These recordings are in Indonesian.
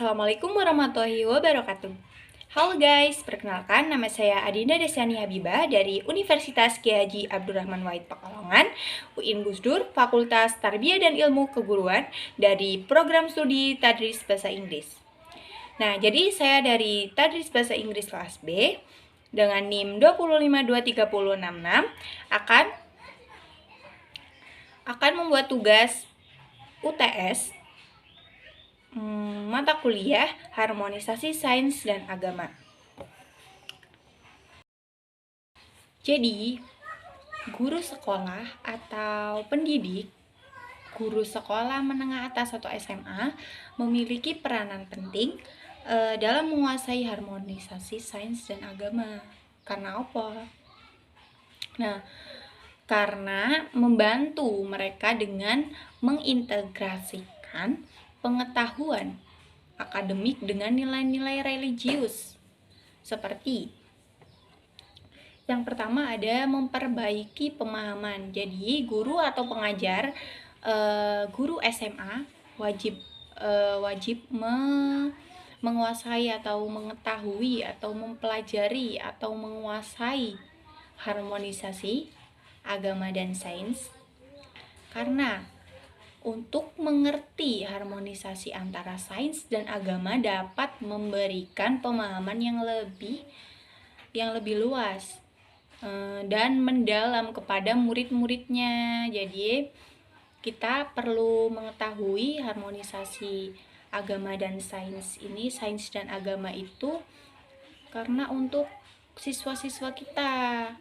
Assalamualaikum warahmatullahi wabarakatuh. Halo guys, perkenalkan nama saya Adinda Desyani Habibah dari Universitas Kiai Haji Abdurrahman Wahid Pekalongan, UIN Gusdur, Fakultas Tarbiyah dan Ilmu Keguruan dari Program Studi Tadris Bahasa Inggris. Nah, jadi saya dari Tadris Bahasa Inggris kelas B dengan NIM 2523066 akan membuat tugas UTS mata kuliah Harmonisasi Sains dan Agama. Jadi, guru sekolah atau pendidik, guru sekolah menengah atas atau SMA memiliki peranan penting dalam menguasai harmonisasi sains dan agama. Karena apa? Nah, karena membantu mereka dengan mengintegrasikan pengetahuan akademik dengan nilai-nilai religius. Seperti yang pertama ada memperbaiki pemahaman. Jadi guru atau pengajar, guru SMA wajib menguasai atau mengetahui atau mempelajari atau menguasai harmonisasi agama dan sains. Karena untuk mengerti harmonisasi antara sains dan agama dapat memberikan pemahaman yang lebih luas dan mendalam kepada murid-muridnya. Jadi kita perlu mengetahui harmonisasi agama dan sains ini, sains dan agama itu karena untuk siswa-siswa kita,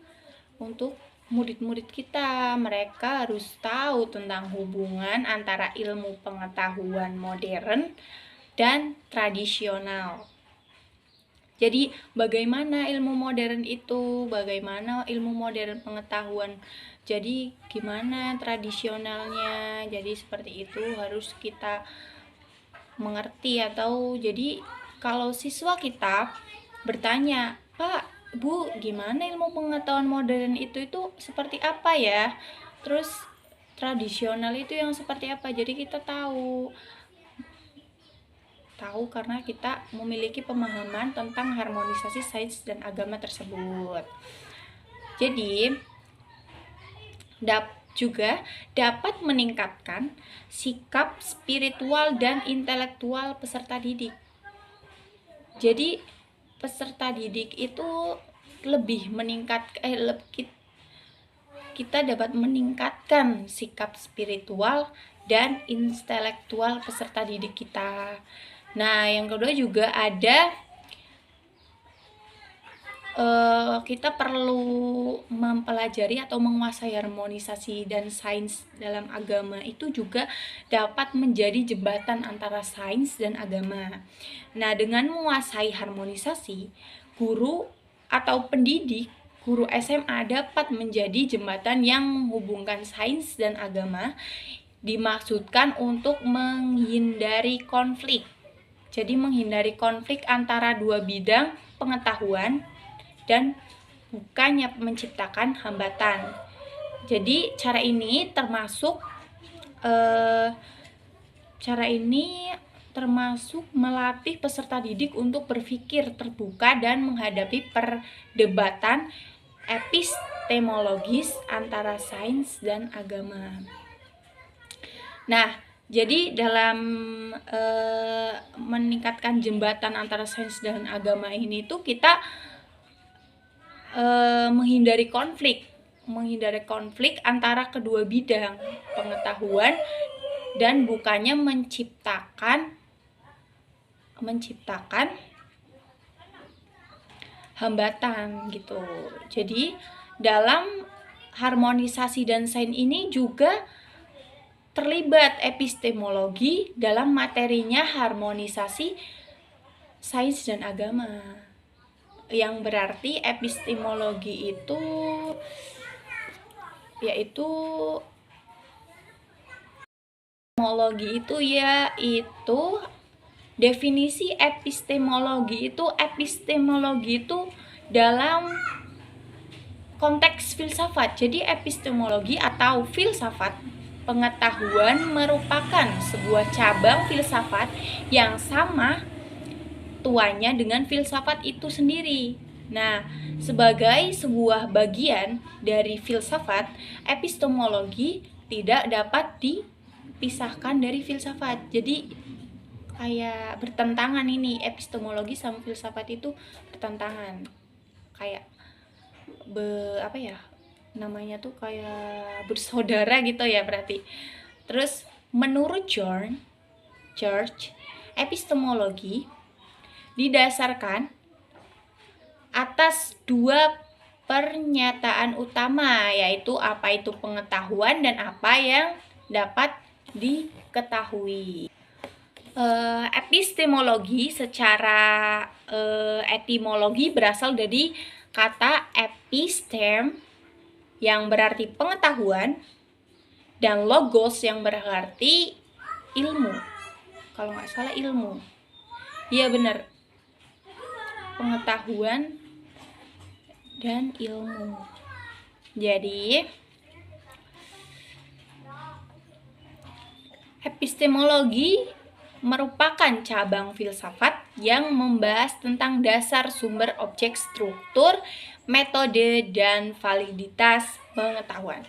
untuk murid-murid kita, mereka harus tahu tentang hubungan antara ilmu pengetahuan modern dan tradisional. Jadi bagaimana ilmu modern itu, bagaimana ilmu modern pengetahuan, jadi gimana tradisionalnya. Jadi seperti itu harus kita mengerti. Atau jadi kalau siswa kita bertanya, "Pak, Bu, gimana ilmu pengetahuan modern itu seperti apa ya? Terus tradisional itu yang seperti apa?" Jadi kita tahu karena kita memiliki pemahaman tentang harmonisasi sains dan agama tersebut. Jadi juga dapat meningkatkan sikap spiritual dan intelektual peserta didik. Jadi peserta didik itu lebih kita dapat meningkatkan sikap spiritual dan intelektual peserta didik kita. Nah, yang kedua juga ada kita perlu mempelajari atau menguasai harmonisasi dan sains dalam agama itu juga dapat menjadi jembatan antara sains dan agama. Nah, dengan menguasai harmonisasi, guru atau pendidik, guru SMA dapat menjadi jembatan yang menghubungkan sains dan agama, dimaksudkan untuk menghindari konflik. Jadi menghindari konflik antara dua bidang pengetahuan dan bukannya menciptakan hambatan. Jadi cara ini termasuk melatih peserta didik untuk berpikir terbuka dan menghadapi perdebatan epistemologis antara sains dan agama. Nah, jadi dalam meningkatkan jembatan antara sains dan agama ini tuh kita menghindari konflik antara kedua bidang pengetahuan dan bukannya menciptakan hambatan gitu. Jadi dalam harmonisasi dan sains ini juga terlibat epistemologi dalam materinya harmonisasi sains dan agama. Yang berarti epistemologi itu yaitu definisi epistemologi itu dalam konteks filsafat. Jadi epistemologi atau filsafat pengetahuan merupakan sebuah cabang filsafat yang sama tuanya dengan filsafat itu sendiri. Nah, sebagai sebuah bagian dari filsafat, epistemologi tidak dapat dipisahkan dari filsafat. Jadi kayak bertentangan ini, epistemologi sama filsafat itu bertentangan. Kayak apa ya? Namanya tuh kayak bersaudara gitu ya berarti. Terus menurut George, epistemologi didasarkan atas dua pernyataan utama, yaitu apa itu pengetahuan dan apa yang dapat diketahui. Epistemologi secara etimologi berasal dari kata epistem yang berarti pengetahuan dan logos yang berarti ilmu. Kalau nggak salah ilmu. Iya benar. Pengetahuan dan ilmu. Jadi epistemologi merupakan cabang filsafat yang membahas tentang dasar sumber objek, struktur, metode, dan validitas pengetahuan.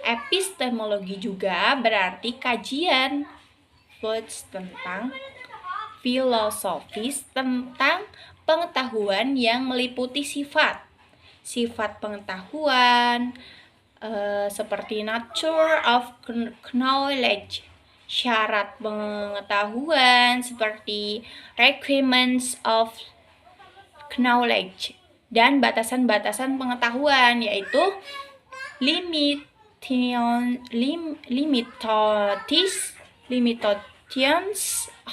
Epistemologi juga berarti kajian tentang filosofis tentang pengetahuan yang meliputi sifat pengetahuan seperti nature of knowledge, syarat pengetahuan seperti requirements of knowledge, dan batasan-batasan pengetahuan yaitu limitations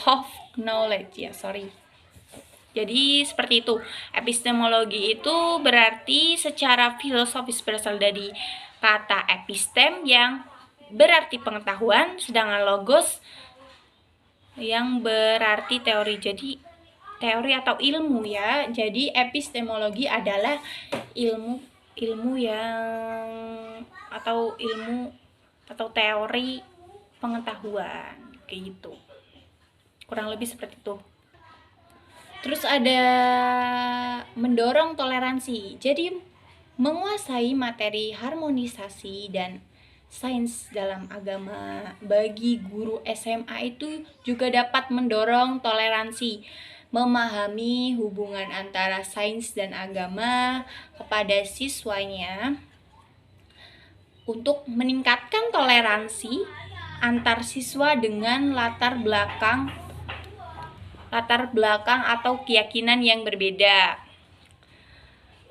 of knowledge Jadi seperti itu. Epistemologi itu berarti secara filosofis berasal dari kata epistem yang berarti pengetahuan, sedangkan logos yang berarti teori. Jadi teori atau ilmu ya. Jadi epistemologi adalah ilmu yang atau teori pengetahuan kayak gitu. Kurang lebih seperti itu. Terus ada mendorong toleransi. Jadi menguasai materi harmonisasi dan sains dalam agama bagi guru SMA itu juga dapat mendorong toleransi, memahami hubungan antara sains dan agama kepada siswanya untuk meningkatkan toleransi antar siswa dengan latar belakang atau keyakinan yang berbeda.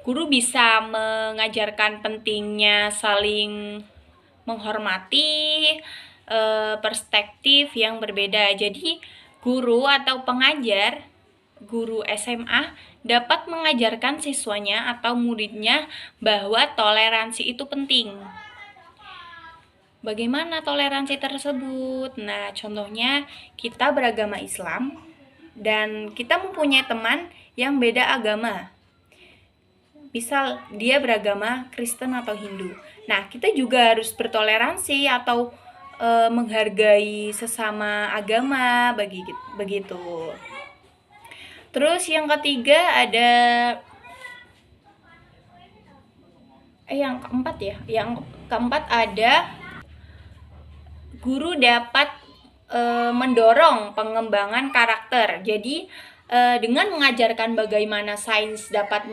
Guru bisa mengajarkan pentingnya saling menghormati perspektif yang berbeda. Jadi guru atau pengajar, guru SMA dapat mengajarkan siswanya atau muridnya bahwa toleransi itu penting. Bagaimana toleransi tersebut? Nah, contohnya kita beragama Islam dan kita mempunyai teman yang beda agama. Misal dia beragama Kristen atau Hindu. Nah, kita juga harus bertoleransi atau menghargai sesama agama begitu. Terus yang ketiga ada yang keempat ada guru dapat mendorong pengembangan karakter. Jadi dengan mengajarkan bagaimana sains dapat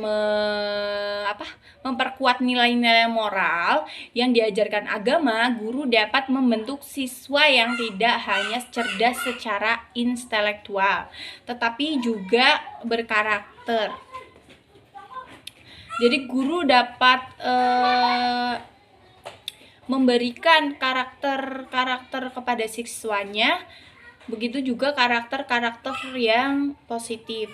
memperkuat nilai-nilai moral yang diajarkan agama, guru dapat membentuk siswa yang tidak hanya cerdas secara intelektual, tetapi juga berkarakter. Jadi guru dapat memberikan karakter kepada siswanya, begitu juga karakter yang positif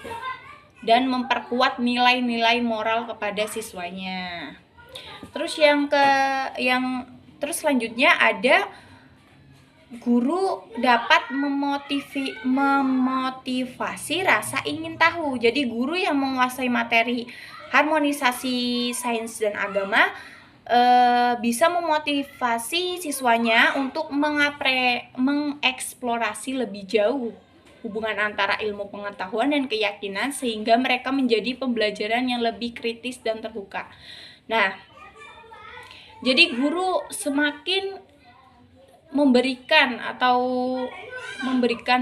dan memperkuat nilai-nilai moral kepada siswanya. Terus terus selanjutnya ada guru dapat memotivasi rasa ingin tahu. Jadi guru yang menguasai materi harmonisasi sains dan agama bisa memotivasi siswanya untuk mengeksplorasi lebih jauh hubungan antara ilmu pengetahuan dan keyakinan sehingga mereka menjadi pembelajaran yang lebih kritis dan terbuka. Nah, jadi guru semakin memberikan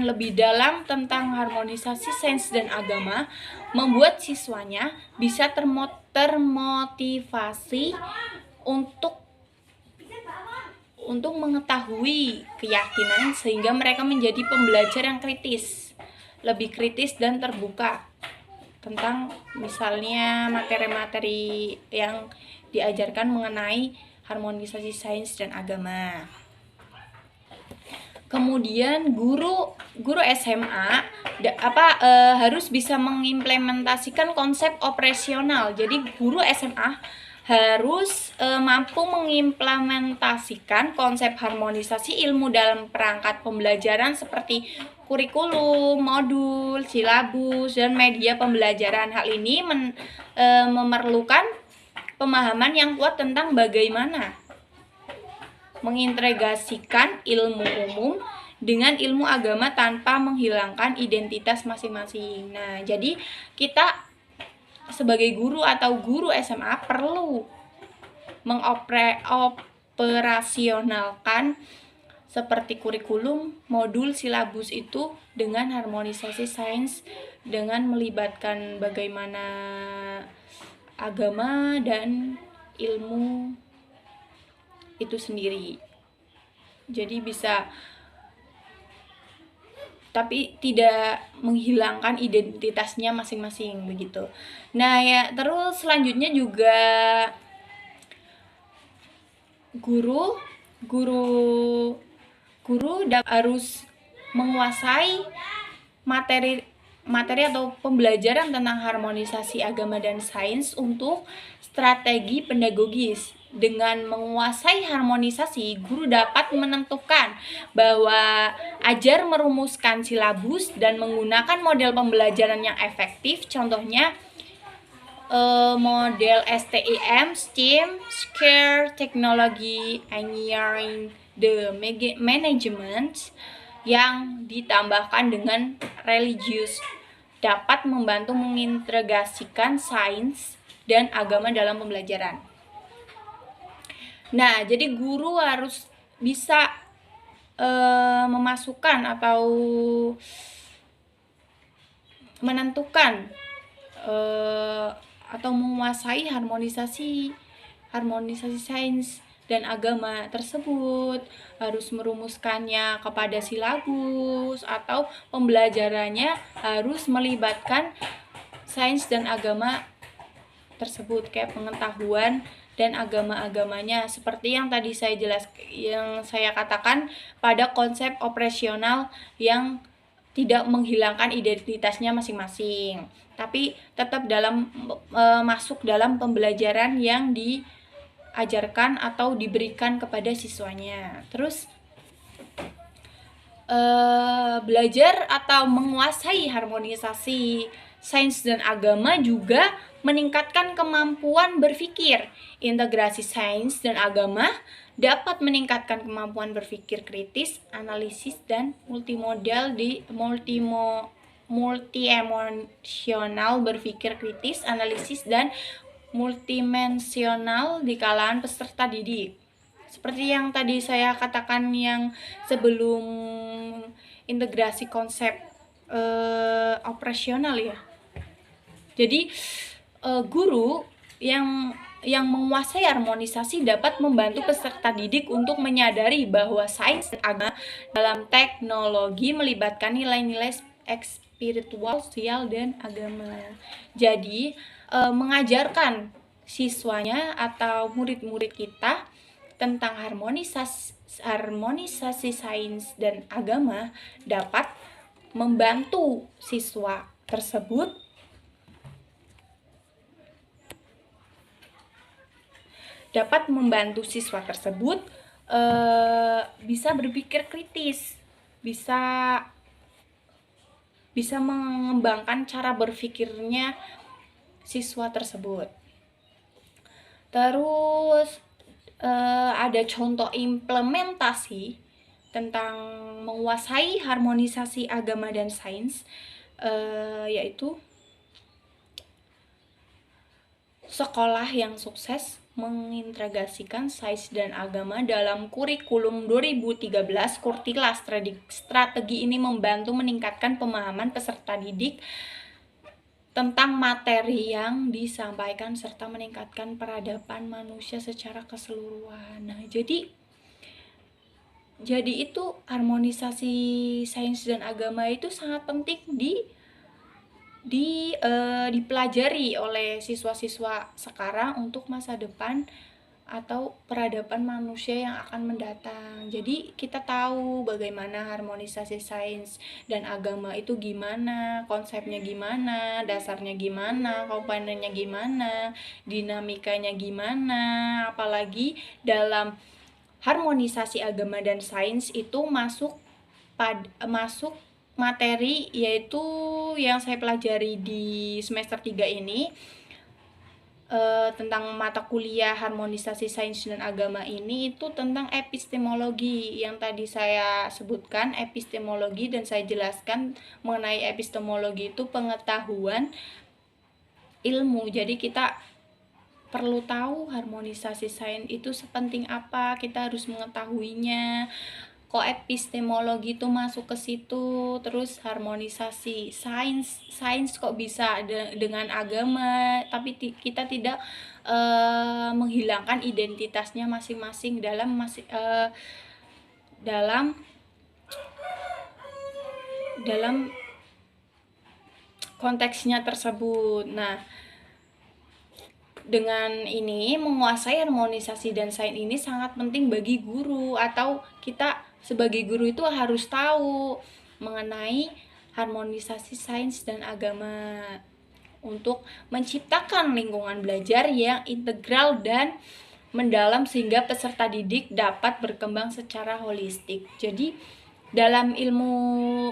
lebih dalam tentang harmonisasi sains dan agama, membuat siswanya bisa termotivasi untuk mengetahui keyakinan sehingga mereka menjadi pembelajar yang lebih kritis dan terbuka tentang misalnya materi-materi yang diajarkan mengenai harmonisasi sains dan agama. Kemudian guru SMA harus bisa mengimplementasikan konsep operasional. Jadi guru SMA harus mampu mengimplementasikan konsep harmonisasi ilmu dalam perangkat pembelajaran seperti kurikulum, modul, silabus, dan media pembelajaran. Hal ini memerlukan pemahaman yang kuat tentang bagaimana mengintegrasikan ilmu umum dengan ilmu agama tanpa menghilangkan identitas masing-masing. Nah, jadi kita sebagai guru atau guru SMA perlu mengoperasionalkan seperti kurikulum, modul, silabus itu dengan harmonisasi sains dengan melibatkan bagaimana agama dan ilmu itu sendiri. Jadi bisa, tapi tidak menghilangkan identitasnya masing-masing begitu. Nah, ya terus selanjutnya juga guru harus menguasai materi atau pembelajaran tentang harmonisasi agama dan sains untuk strategi pedagogis. Dengan menguasai harmonisasi, guru dapat menentukan bahwa ajar merumuskan silabus dan menggunakan model pembelajaran yang efektif. Contohnya model STIM, STEAM, SCARE, Teknologi, Engineering, the Management yang ditambahkan dengan religius dapat membantu mengintegrasikan sains dan agama dalam pembelajaran. Nah, jadi guru harus bisa memasukkan atau menentukan atau menguasai harmonisasi sains dan agama tersebut, harus merumuskannya kepada silabus atau pembelajarannya harus melibatkan sains dan agama tersebut, kayak pengetahuan dan agama-agamanya, seperti yang tadi yang saya katakan pada konsep operasional yang tidak menghilangkan identitasnya masing-masing, tapi tetap masuk dalam pembelajaran yang diajarkan atau diberikan kepada siswanya. Terus belajar atau menguasai harmonisasi sains dan agama juga meningkatkan kemampuan berpikir. Integrasi sains dan agama dapat meningkatkan kemampuan berpikir kritis, analisis, dan multi-emosional berpikir kritis, analisis, dan multidimensional di kalangan peserta didik. Seperti yang tadi saya katakan yang sebelum integrasi konsep operasional ya. Jadi guru yang menguasai harmonisasi dapat membantu peserta didik untuk menyadari bahwa sains dan agama dalam teknologi melibatkan nilai-nilai spiritual, sosial, dan agama. Jadi mengajarkan siswanya atau murid-murid kita tentang harmonisasi sains dan agama dapat membantu siswa tersebut bisa berpikir kritis, bisa mengembangkan cara berpikirnya siswa tersebut. Terus ada contoh implementasi tentang menguasai harmonisasi agama dan sains, yaitu sekolah yang sukses mengintegrasikan sains dan agama dalam kurikulum 2013. Kurtila strategi ini membantu meningkatkan pemahaman peserta didik tentang materi yang disampaikan serta meningkatkan peradaban manusia secara keseluruhan. Nah, jadi itu harmonisasi sains dan agama itu sangat penting dipelajari oleh siswa-siswa sekarang untuk masa depan atau peradaban manusia yang akan mendatang. Jadi kita tahu bagaimana harmonisasi sains dan agama itu gimana, konsepnya gimana, dasarnya gimana, komponennya gimana, dinamikanya gimana. Apalagi dalam harmonisasi agama dan sains itu masuk materi, yaitu yang saya pelajari di semester 3 ini, tentang mata kuliah harmonisasi sains dan agama ini, itu tentang epistemologi yang tadi saya sebutkan, epistemologi, dan saya jelaskan mengenai epistemologi itu pengetahuan ilmu. Jadi kita perlu tahu harmonisasi sains itu sepenting apa, kita harus mengetahuinya. Kok epistemologi itu masuk ke situ, terus harmonisasi sains kok bisa dengan agama, tapi kita tidak menghilangkan identitasnya masing-masing dalam konteksnya tersebut. Nah, dengan ini menguasai harmonisasi dan sains ini sangat penting bagi guru, atau kita sebagai guru itu harus tahu mengenai harmonisasi sains dan agama untuk menciptakan lingkungan belajar yang integral dan mendalam sehingga peserta didik dapat berkembang secara holistik. Jadi dalam ilmu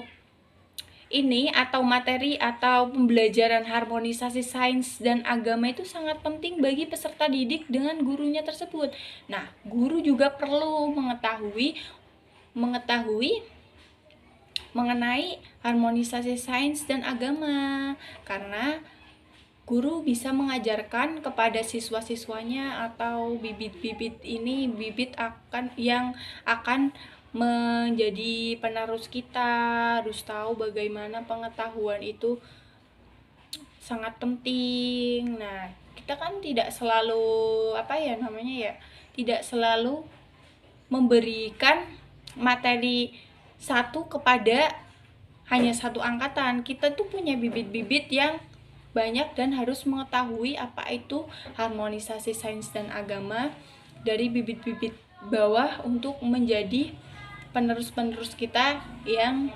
ini atau materi atau pembelajaran harmonisasi sains dan agama itu sangat penting bagi peserta didik dengan gurunya tersebut. Nah, guru juga perlu mengetahui mengenai harmonisasi sains dan agama, karena guru bisa mengajarkan kepada siswa-siswanya atau bibit-bibit yang akan menjadi penerus kita. Harus tahu bagaimana pengetahuan itu sangat penting. Nah, kita kan tidak selalu tidak selalu memberikan materi satu kepada hanya satu angkatan. Kita tuh punya bibit-bibit yang banyak dan harus mengetahui apa itu harmonisasi sains dan agama dari bibit-bibit bawah untuk menjadi penerus-penerus kita yang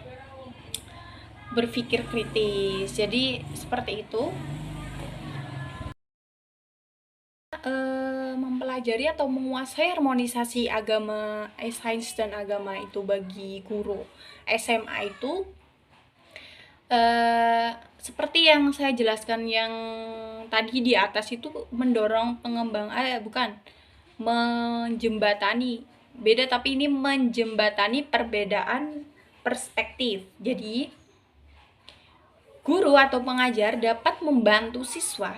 berpikir kritis. Jadi seperti itu. Mempelajari atau menguasai harmonisasi sains dan agama itu bagi guru SMA itu seperti yang saya jelaskan yang tadi di atas itu, mendorong menjembatani, beda tapi ini menjembatani perbedaan perspektif. Jadi guru atau pengajar dapat membantu siswa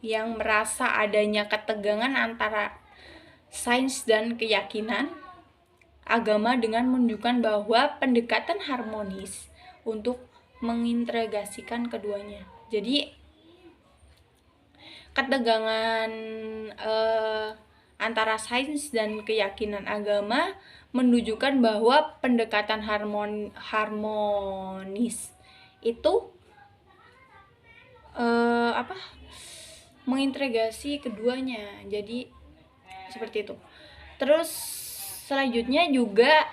yang merasa adanya ketegangan antara sains dan keyakinan agama dengan menunjukkan bahwa pendekatan harmonis untuk mengintegrasikan keduanya. Jadi ketegangan antara sains dan keyakinan agama menunjukkan bahwa pendekatan harmonis itu mengintegrasi keduanya. Jadi seperti itu. Terus selanjutnya juga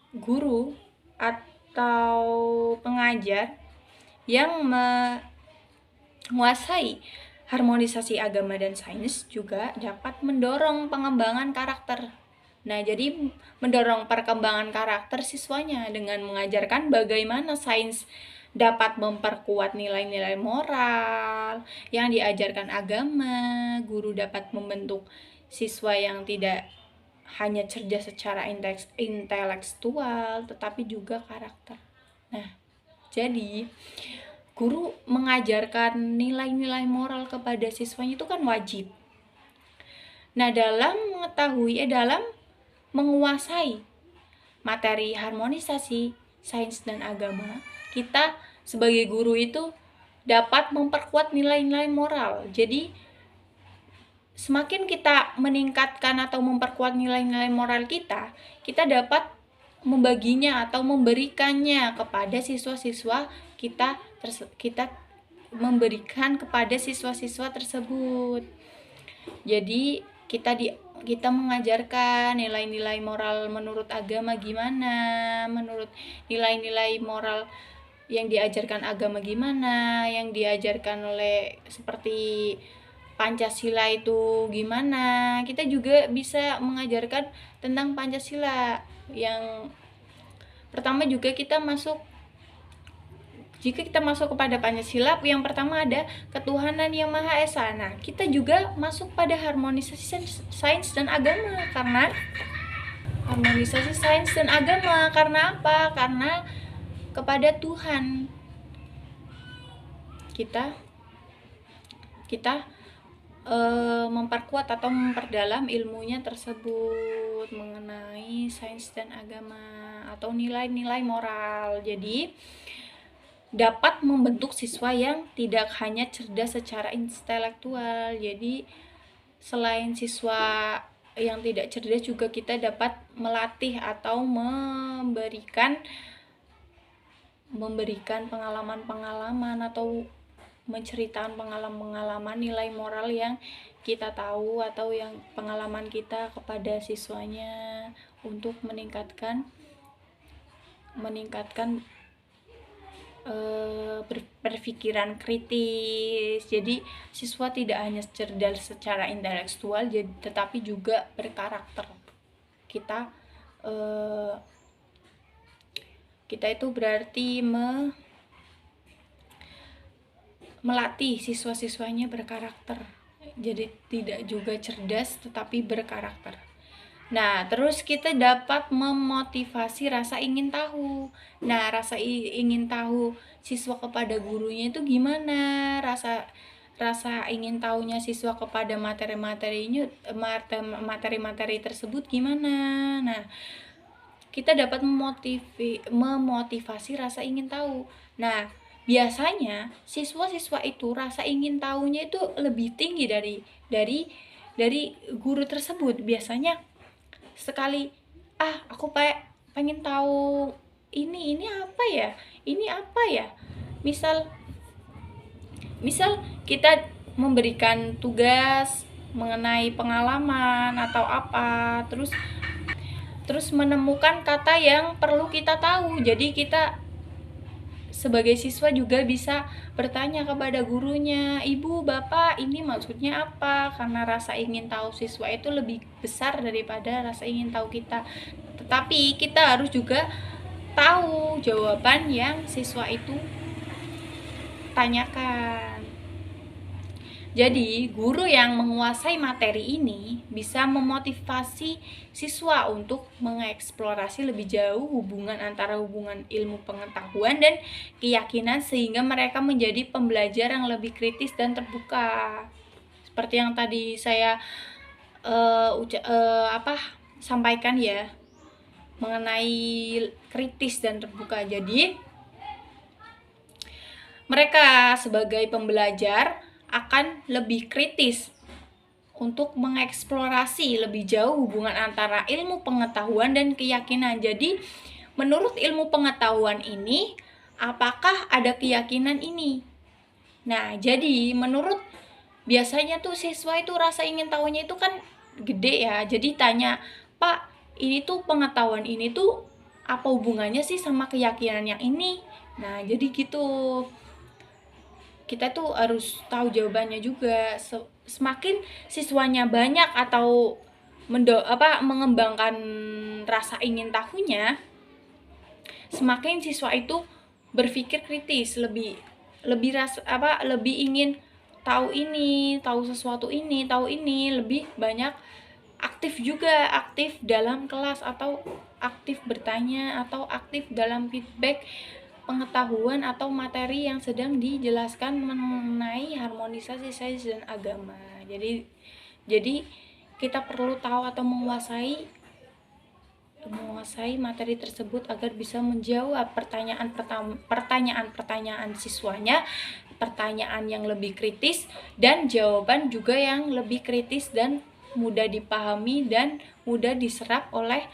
guru atau pengajar yang menguasai harmonisasi agama dan sains juga dapat mendorong pengembangan karakter. Nah, jadi mendorong perkembangan karakter siswanya dengan mengajarkan bagaimana sains dapat memperkuat nilai-nilai moral yang diajarkan agama. Guru dapat membentuk siswa yang tidak hanya cerdas secara intelektual, tetapi juga karakter. Nah, jadi guru mengajarkan nilai-nilai moral kepada siswanya itu kan wajib. Nah, dalam menguasai materi harmonisasi sains dan agama, kita sebagai guru itu dapat memperkuat nilai-nilai moral. Jadi semakin kita meningkatkan atau memperkuat nilai-nilai moral kita dapat membaginya atau memberikannya kepada siswa-siswa kita memberikan kepada siswa-siswa tersebut. Jadi kita mengajarkan nilai-nilai moral menurut agama gimana, menurut nilai-nilai moral yang diajarkan agama gimana, yang diajarkan oleh seperti Pancasila itu gimana. Kita juga bisa mengajarkan tentang Pancasila. Yang pertama juga jika kita masuk kepada Pancasila, yang pertama ada ketuhanan yang Maha Esa. Nah, kita juga masuk pada harmonisasi sains dan agama. Karena harmonisasi sains dan agama, karena apa? Karena kepada Tuhan kita memperkuat atau memperdalam ilmunya tersebut mengenai sains dan agama atau nilai-nilai moral. Jadi dapat membentuk siswa yang tidak hanya cerdas secara intelektual. Jadi selain siswa yang tidak cerdas juga kita dapat melatih atau memberikan pengalaman-pengalaman atau menceritakan pengalaman-pengalaman nilai moral yang kita tahu atau yang pengalaman kita kepada siswanya untuk meningkatkan berpikiran kritis. Jadi siswa tidak hanya cerdas secara intelektual tetapi juga berkarakter. Kita itu berarti melatih siswa-siswanya berkarakter. Jadi tidak juga cerdas tetapi berkarakter. Nah, terus kita dapat memotivasi rasa ingin tahu. Nah, rasa ingin tahu siswa kepada gurunya itu gimana? Rasa ingin tahunya siswa kepada materi-materi tersebut gimana? Nah, kita dapat memotivasi rasa ingin tahu. Nah, biasanya siswa-siswa itu rasa ingin tahunya itu lebih tinggi dari guru tersebut. Biasanya sekali aku pengen tahu ini apa ya? Ini apa ya? Misal kita memberikan tugas mengenai pengalaman atau apa, terus menemukan kata yang perlu kita tahu. Jadi kita sebagai siswa juga bisa bertanya kepada gurunya, "Ibu, Bapak, ini maksudnya apa?" Karena rasa ingin tahu siswa itu lebih besar daripada rasa ingin tahu kita. Tetapi kita harus juga tahu jawaban yang siswa itu tanyakan. Jadi, guru yang menguasai materi ini bisa memotivasi siswa untuk mengeksplorasi lebih jauh hubungan ilmu pengetahuan dan keyakinan sehingga mereka menjadi pembelajar yang lebih kritis dan terbuka. Seperti yang tadi saya sampaikan ya, mengenai kritis dan terbuka. Jadi, mereka sebagai pembelajar akan lebih kritis untuk mengeksplorasi lebih jauh hubungan antara ilmu pengetahuan dan keyakinan. Jadi, menurut ilmu pengetahuan ini, apakah ada keyakinan ini? Nah, jadi menurut biasanya tuh siswa itu rasa ingin tahunya itu kan gede ya. Jadi tanya, "Pak, ini tuh pengetahuan ini tuh apa hubungannya sih sama keyakinan yang ini?" Nah, jadi gitu. Kita tuh harus tahu jawabannya juga. Semakin siswanya banyak atau mengembangkan rasa ingin tahunya, semakin siswa itu berpikir kritis, lebih ingin tahu sesuatu ini, lebih banyak aktif juga, aktif dalam kelas atau aktif bertanya atau aktif dalam feedback pengetahuan atau materi yang sedang dijelaskan mengenai harmonisasi sains dan agama. Jadi kita perlu tahu atau menguasai materi tersebut agar bisa menjawab pertanyaan siswanya, pertanyaan yang lebih kritis dan jawaban juga yang lebih kritis dan mudah dipahami dan mudah diserap oleh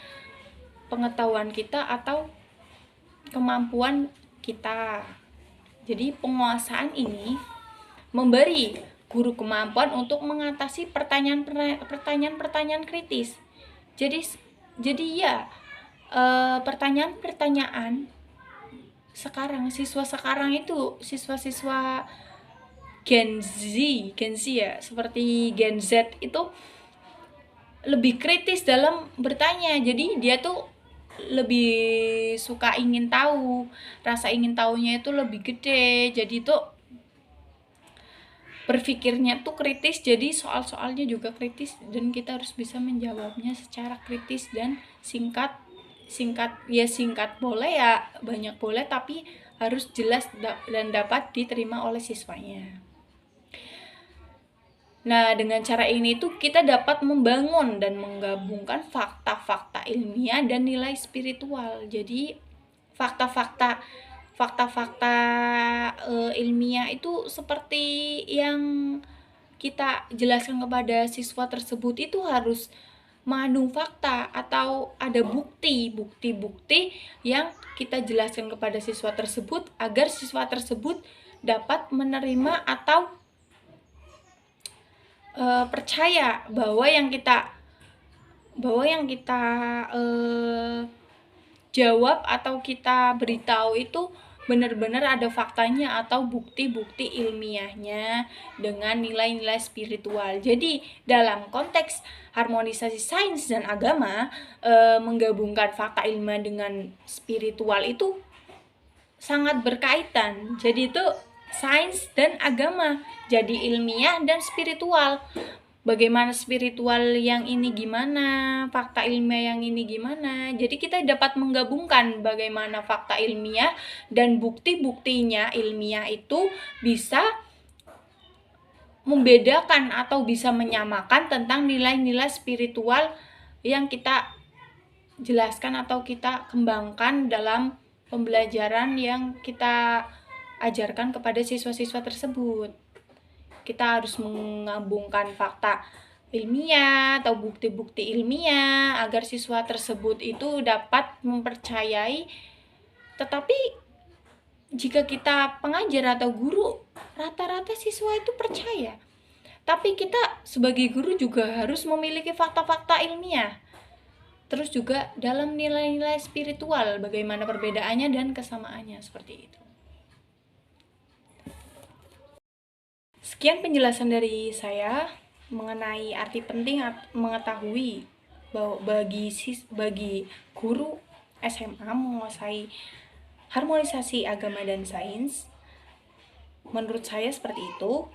pengetahuan kita atau kemampuan kita. Jadi penguasaan ini memberi guru kemampuan untuk mengatasi pertanyaan-pertanyaan kritis. Jadi ya, pertanyaan-pertanyaan sekarang, siswa siswa Gen Z ya, seperti Gen Z itu lebih kritis dalam bertanya. Jadi dia tuh lebih suka ingin tahu, rasa ingin tahunya itu lebih gede. Jadi tuh berpikirnya tuh kritis, jadi soal-soalnya juga kritis dan kita harus bisa menjawabnya secara kritis dan singkat boleh ya, banyak boleh, tapi harus jelas dan dapat diterima oleh siswanya. Nah, dengan cara ini tuh kita dapat membangun dan menggabungkan fakta-fakta ilmiah dan nilai spiritual. Jadi fakta-fakta ilmiah itu seperti yang kita jelaskan kepada siswa tersebut itu harus mengandung fakta atau ada bukti yang kita jelaskan kepada siswa tersebut agar siswa tersebut dapat menerima atau percaya bahwa yang kita jawab atau kita beritahu itu benar-benar ada faktanya atau bukti-bukti ilmiahnya dengan nilai-nilai spiritual. Jadi dalam konteks harmonisasi sains dan agama, menggabungkan fakta ilmiah dengan spiritual itu sangat berkaitan. Jadi itu sains dan agama, jadi ilmiah dan spiritual. Bagaimana spiritual yang ini gimana, fakta ilmiah yang ini gimana. Jadi kita dapat menggabungkan bagaimana fakta ilmiah dan bukti-buktinya ilmiah itu bisa membedakan atau bisa menyamakan tentang nilai-nilai spiritual yang kita jelaskan atau kita kembangkan dalam pembelajaran yang kita ajarkan kepada siswa-siswa tersebut. Kita harus menggabungkan fakta ilmiah atau bukti-bukti ilmiah agar siswa tersebut itu dapat mempercayai. Tetapi jika kita pengajar atau guru, rata-rata siswa itu percaya. Tapi kita sebagai guru juga harus memiliki fakta-fakta ilmiah. Terus juga dalam nilai-nilai spiritual, bagaimana perbedaannya dan kesamaannya, seperti itu. Sekian penjelasan dari saya mengenai arti penting mengetahui bahwa bagi guru SMA menguasai harmonisasi agama dan sains. Menurut saya seperti itu.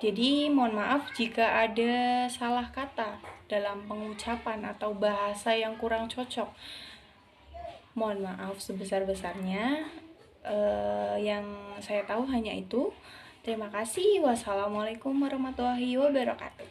Jadi mohon maaf jika ada salah kata dalam pengucapan atau bahasa yang kurang cocok. Mohon maaf sebesar-besarnya. Yang saya tahu hanya itu. Terima kasih. Wassalamualaikum warahmatullahi wabarakatuh.